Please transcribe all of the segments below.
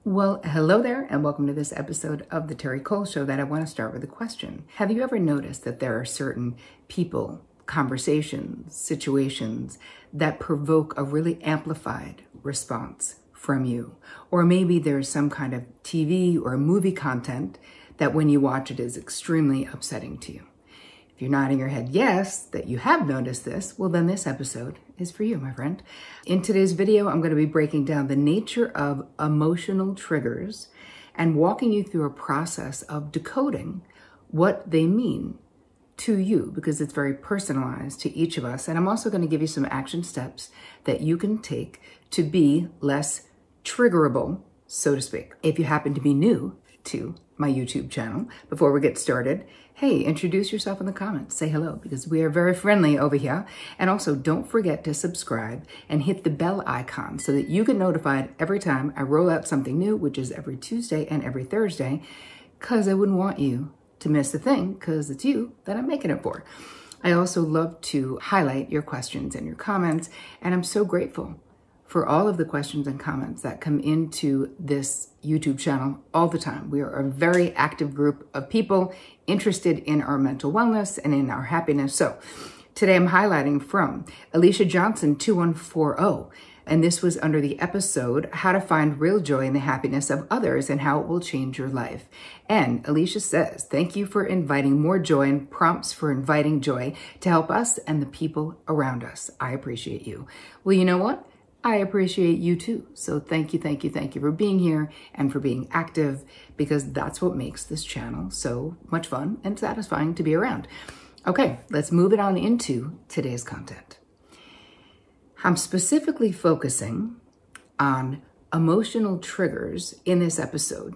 Well, hello there, and welcome to this episode of the Terri Show that I want to start with a question. Have you ever noticed that there are certain people, conversations, situations that provoke a really amplified response from you? Or maybe there's some kind of TV or movie content that when you watch it is extremely upsetting to you. If you're nodding your head yes, that you have noticed this, well then this episode is for you, my friend. In today's video, I'm going to be breaking down the nature of emotional triggers and walking you through a process of decoding what they mean to you, because it's very personalized to each of us. And I'm also going to give you some action steps that you can take to be less triggerable, so to speak. If you happen to be new to my YouTube channel, before we get started, hey, introduce yourself in the comments. Say hello, because we are very friendly over here. And also, don't forget to subscribe and hit the bell icon so that you get notified every time I roll out something new, which is every Tuesday and every Thursday, because I wouldn't want you to miss a thing, because it's you that I'm making it for. I also love to highlight your questions and your comments, and I'm so grateful for all of the questions and comments that come into this YouTube channel all the time. We are a very active group of people interested in our mental wellness and in our happiness. So today I'm highlighting from Alicia Johnson 2140, and this was under the episode, How to Find Real Joy in the Happiness of Others and How It Will Change Your Life. And Alicia says, thank you for inviting more joy and prompts for inviting joy to help us and the people around us. I appreciate you. Well, you know what? I appreciate you too. So thank you for being here and for being active, because that's what makes this channel so much fun and satisfying to be around. Okay, let's move it on into today's content. I'm specifically focusing on emotional triggers in this episode.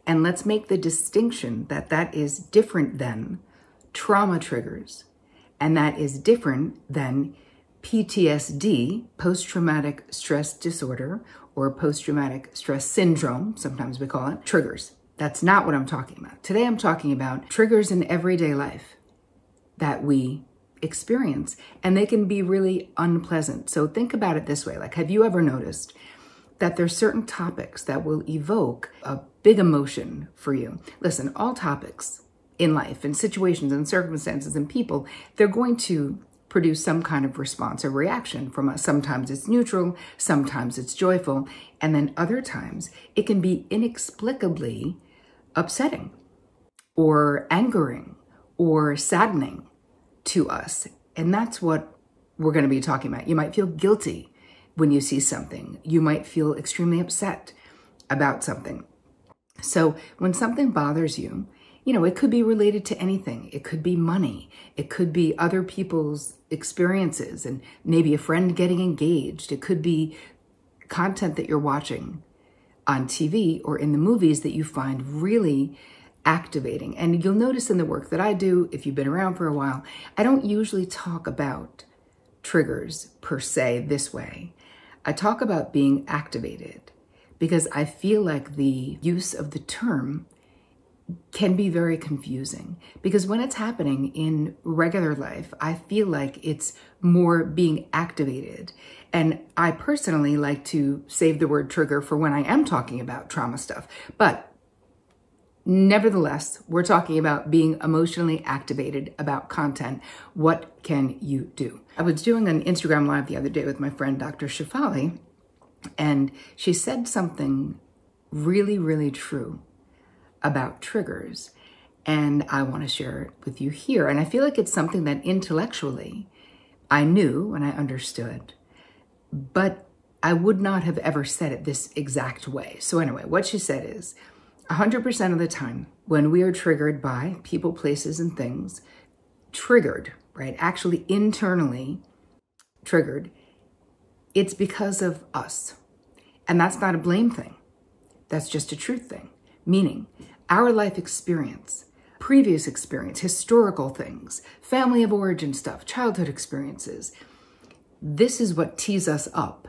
And let's make the distinction that that is different than trauma triggers, and that is different than PTSD, post-traumatic stress disorder, or post-traumatic stress syndrome, sometimes we call it, triggers. That's not what I'm talking about. Today I'm talking about triggers in everyday life that we experience, and they can be really unpleasant. So think about it this way. Like, have you ever noticed that there's certain topics that will evoke a big emotion for you? Listen, all topics in life and situations and circumstances and people, they're going to produce some kind of response or reaction from us. Sometimes it's neutral, sometimes it's joyful, and then other times it can be inexplicably upsetting or angering or saddening to us. And that's what we're going to be talking about. You might feel guilty when you see something. You might feel extremely upset about something. So when something bothers you, you know, it could be related to anything. It could be money. It could be other people's experiences and maybe a friend getting engaged. It could be content that you're watching on TV or in the movies that you find really activating. And you'll notice in the work that I do, if you've been around for a while, I don't usually talk about triggers per se this way. I talk about being activated because I feel like the use of the term can be very confusing, because when it's happening in regular life, I feel like it's more being activated. And I personally like to save the word trigger for when I am talking about trauma stuff. But nevertheless, we're talking about being emotionally activated about content. What can you do? I was doing an Instagram Live the other day with my friend, Dr. Shafali, and she said something really, really true about triggers, and I want to share it with you here. And I feel like it's something that intellectually I knew and I understood, but I would not have ever said it this exact way. So anyway, what she said is 100% of the time when we are triggered by people, places, and things, triggered, right? Actually internally triggered, it's because of us. And that's not a blame thing. That's just a truth thing. Meaning, our life experience, previous experience, historical things, family of origin stuff, childhood experiences, this is what tees us up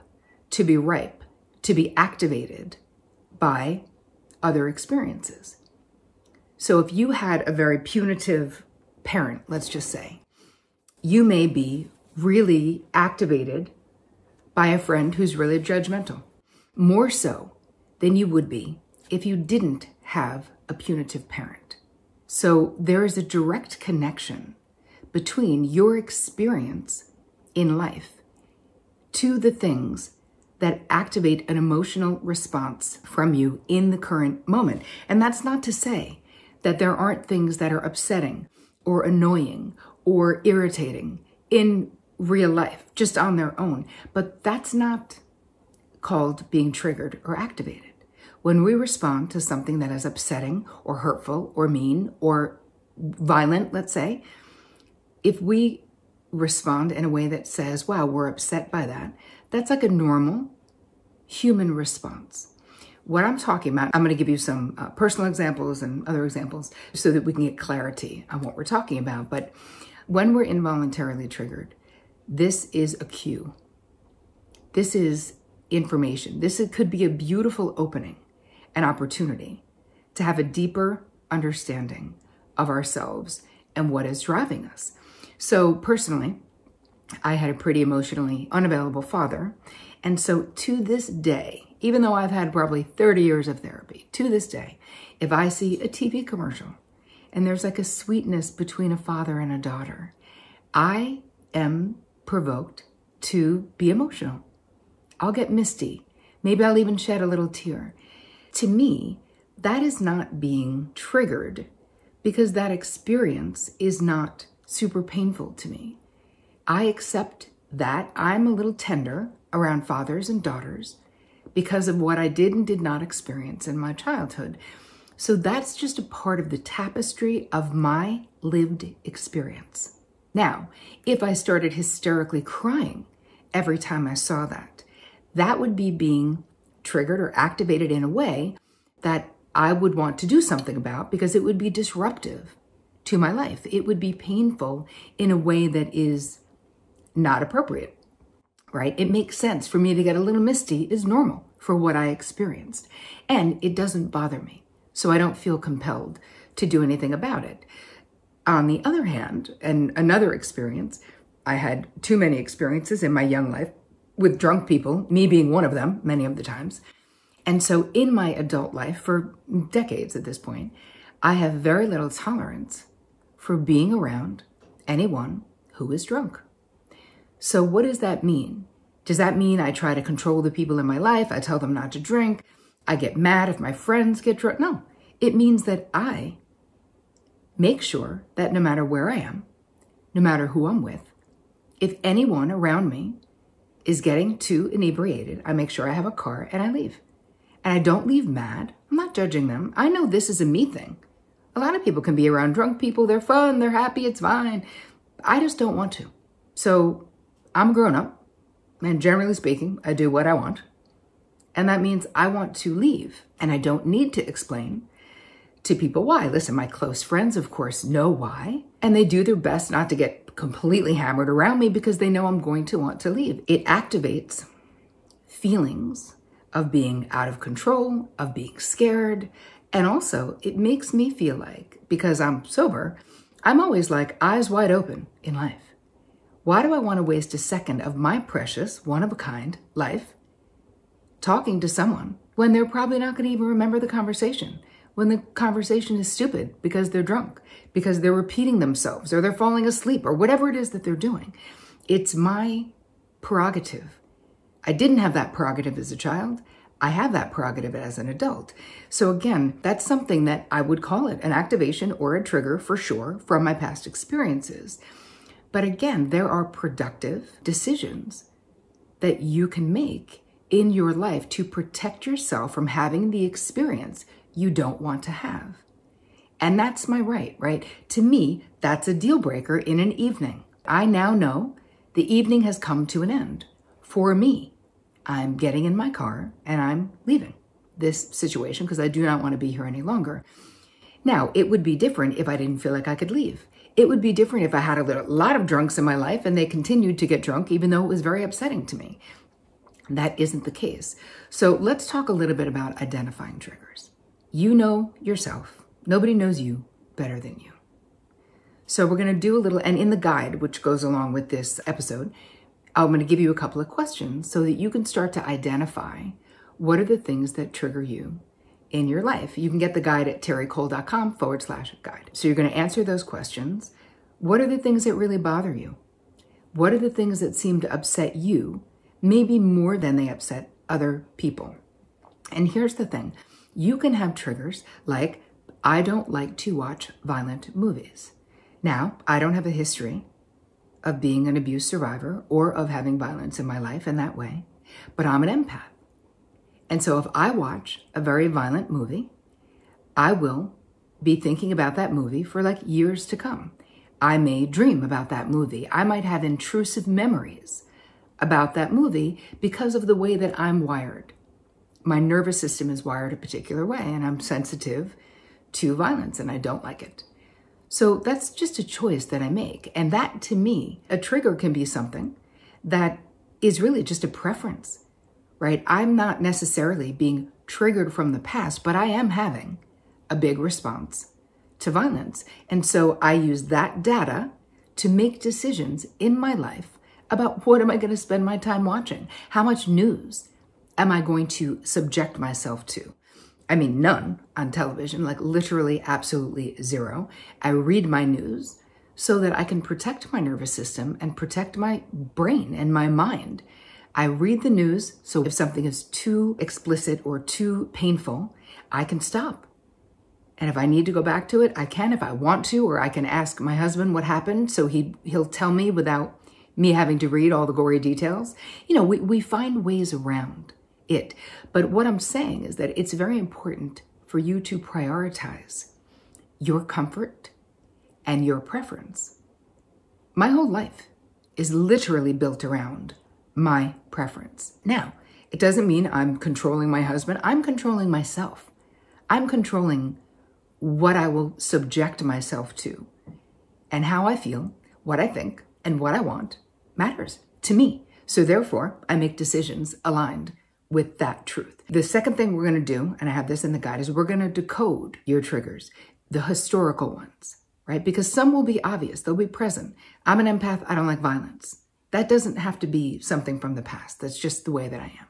to be ripe, to be activated by other experiences. So if you had a very punitive parent, let's just say, you may be really activated by a friend who's really judgmental, more so than you would be if you didn't have a punitive parent. So there is a direct connection between your experience in life to the things that activate an emotional response from you in the current moment. And that's not to say that there aren't things that are upsetting or annoying or irritating in real life, just on their own. But that's not called being triggered or activated. When we respond to something that is upsetting or hurtful or mean or violent, let's say, if we respond in a way that says, wow, we're upset by that, that's like a normal human response. What I'm talking about, I'm going to give you some personal examples and other examples so that we can get clarity on what we're talking about. But when we're involuntarily triggered, this is a cue. This is information. Could be a beautiful opening, an opportunity to have a deeper understanding of ourselves and what is driving us. So personally, I had a pretty emotionally unavailable father. And so to this day, even though I've had probably 30 years of therapy, to this day, if I see a TV commercial and there's like a sweetness between a father and a daughter, I am provoked to be emotional. I'll get misty. Maybe I'll even shed a little tear. To me, that is not being triggered because that experience is not super painful to me. I accept that I'm a little tender around fathers and daughters because of what I did and did not experience in my childhood. So that's just a part of the tapestry of my lived experience. Now, if I started hysterically crying every time I saw that, that would be being triggered or activated in a way that I would want to do something about because it would be disruptive to my life. It would be painful in a way that is not appropriate, right? It makes sense for me to get a little misty is normal for what I experienced. And it doesn't bother me. So I don't feel compelled to do anything about it. On the other hand, and another experience, I had too many experiences in my young life with drunk people, me being one of them many of the times. And so in my adult life, for decades at this point, I have very little tolerance for being around anyone who is drunk. So what does that mean? Does that mean I try to control the people in my life? I tell them not to drink. I get mad if my friends get drunk. No, it means that I make sure that no matter where I am, no matter who I'm with, if anyone around me is getting too inebriated, I make sure I have a car and I leave. And I don't leave mad. I'm not judging them. I know this is a me thing. A lot of people can be around drunk people. They're fun. They're happy. It's fine. I just don't want to. So I'm grown up, and generally speaking, I do what I want. And that means I want to leave. And I don't need to explain to people why. Listen, my close friends, of course, know why. And they do their best not to get completely hammered around me because they know I'm going to want to leave. It activates feelings of being out of control, of being scared. And also, it makes me feel like, because I'm sober, I'm always like eyes wide open in life. Why do I want to waste a second of my precious, one-of-a-kind life talking to someone when they're probably not going to even remember the conversation, when the conversation is stupid because they're drunk, because they're repeating themselves, or they're falling asleep, or whatever it is that they're doing? It's my prerogative. I didn't have that prerogative as a child. I have that prerogative as an adult. So again, that's something that I would call it an activation or a trigger for sure from my past experiences. But again, there are productive decisions that you can make in your life to protect yourself from having the experience you don't want to have. And that's my right? To me, that's a deal breaker in an evening. I now know the evening has come to an end. For me, I'm getting in my car and I'm leaving this situation because I do not want to be here any longer. Now, it would be different if I didn't feel like I could leave. It would be different if I had a lot of drunks in my life and they continued to get drunk, even though it was very upsetting to me. That isn't the case. So let's talk a little bit about identifying triggers. You know yourself. Nobody knows you better than you. So we're going to do a little, and in the guide, which goes along with this episode, I'm going to give you a couple of questions so that you can start to identify What are the things that trigger you in your life? You can get the guide at terricole.com/guide. So you're going to answer those questions. What are the things that really bother you? What are the things that seem to upset you, maybe more than they upset other people? And here's the thing. You can have triggers like, I don't like to watch violent movies. Now, I don't have a history of being an abuse survivor or of having violence in my life in that way, but I'm an empath. And so if I watch a very violent movie, I will be thinking about that movie for like years to come. I may dream about that movie. I might have intrusive memories about that movie because of the way that I'm wired. My nervous system is wired a particular way, and I'm sensitive to violence, and I don't like it. So that's just a choice that I make. And that, to me, a trigger can be something that is really just a preference, right? I'm not necessarily being triggered from the past, but I am having a big response to violence. And so I use that data to make decisions in my life about what am I going to spend my time watching? How much news am I going to subject myself to? I mean, none on television, like literally absolutely zero. I read my news so that I can protect my nervous system and protect my brain and my mind. I read the news so if something is too explicit or too painful, I can stop. And if I need to go back to it, I can if I want to, or I can ask my husband what happened so he'll tell me without me having to read all the gory details. You know, we find ways around it. But what I'm saying is that it's very important for you to prioritize your comfort and your preference. My whole life is literally built around my preference. Now, it doesn't mean I'm controlling my husband. I'm controlling myself. I'm controlling what I will subject myself to, and how I feel, what I think, and what I want matters to me. So therefore, I make decisions aligned with that truth. The second thing we're going to do, and I have this in the guide, is we're going to decode your triggers, the historical ones, right? Because some will be obvious. They'll be present. I'm an empath. I don't like violence. That doesn't have to be something from the past. That's just the way that I am.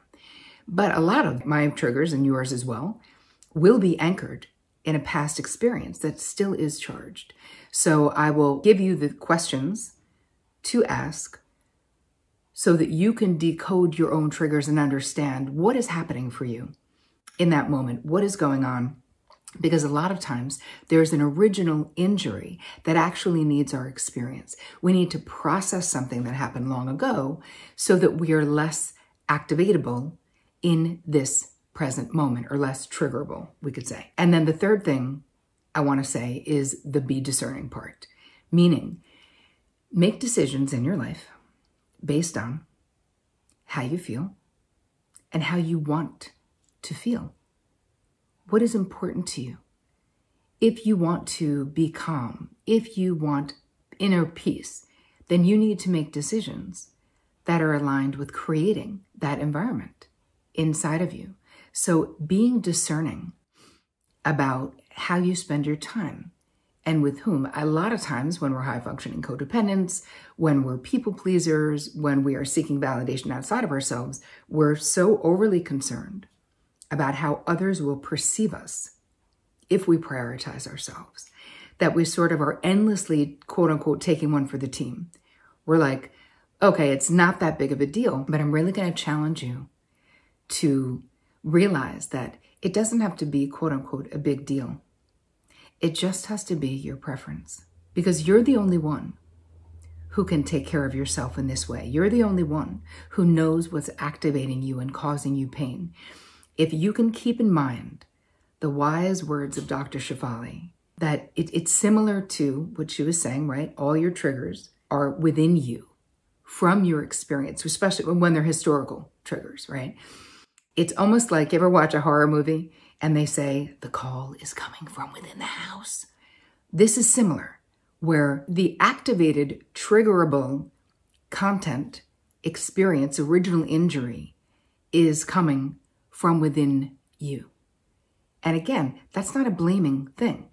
But a lot of my triggers, and yours as well, will be anchored in a past experience that still is charged. So I will give you the questions to ask so that you can decode your own triggers and understand what is happening for you in that moment, what is going on. Because a lot of times there's an original injury that actually needs our experience. We need to process something that happened long ago so that we are less activatable in this present moment, or less triggerable, we could say. And then the third thing I want to say is the be discerning part, meaning make decisions in your life based on how you feel and how you want to feel. What is important to you? If you want to be calm, if you want inner peace, then you need to make decisions that are aligned with creating that environment inside of you. So being discerning about how you spend your time and with whom. A lot of times when we're high functioning codependents, when we're people pleasers, when we are seeking validation outside of ourselves, we're so overly concerned about how others will perceive us if we prioritize ourselves, that we sort of are endlessly, quote unquote, taking one for the team. We're like, okay, it's not that big of a deal, but I'm really going to challenge you to realize that it doesn't have to be, quote unquote, a big deal. It just has to be your preference, because you're the only one who can take care of yourself in this way. You're the only one who knows what's activating you and causing you pain. If you can keep in mind the wise words of Dr. Shefali, that it's similar to what she was saying, right? All your triggers are within you from your experience, especially when they're historical triggers, right? It's almost like, you ever watch a horror movie and they say, the call is coming from within the house. This is similar, where the activated, triggerable content, experience, original injury is coming from within you. And again, that's not a blaming thing.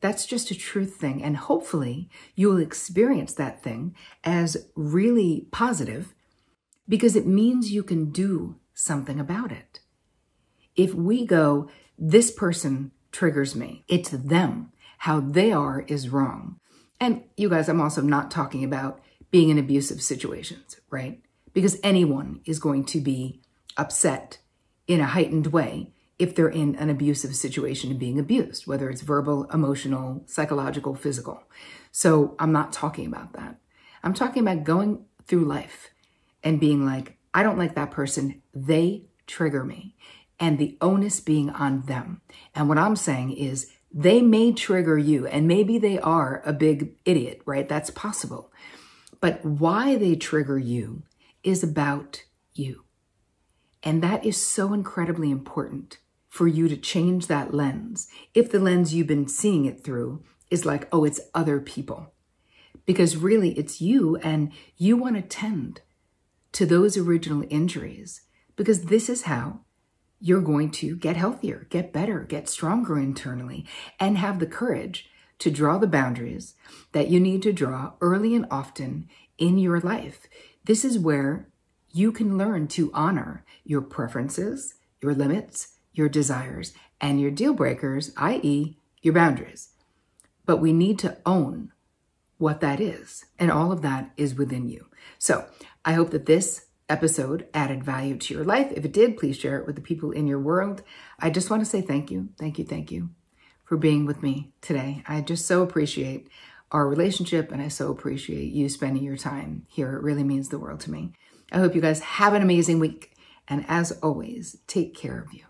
That's just a truth thing. And hopefully you'll experience that thing as really positive, because it means you can do something about it. If we go, this person triggers me, it's them. How they are is wrong. And you guys, I'm also not talking about being in abusive situations, right? Because anyone is going to be upset in a heightened way if they're in an abusive situation and being abused, whether it's verbal, emotional, psychological, physical. So I'm not talking about that. I'm talking about going through life and being like, I don't like that person. They trigger me. And the onus being on them. And what I'm saying is they may trigger you, and maybe they are a big idiot, right? That's possible. But why they trigger you is about you. And that is so incredibly important for you to change that lens. If the lens you've been seeing it through is like, oh, it's other people. Because really it's you, and you want to tend to those original injuries, because this is how you're going to get healthier, get better, get stronger internally, and have the courage to draw the boundaries that you need to draw early and often in your life. This is where you can learn to honor your preferences, your limits, your desires, and your deal breakers, i.e. your boundaries. But we need to own what that is, and all of that is within you. So I hope that this episode added value to your life. If it did, please share it with the people in your world. I just want to say thank you for being with me today. I just so appreciate our relationship, and I so appreciate you spending your time here. It really means the world to me. I hope you guys have an amazing week. And as always, take care of you.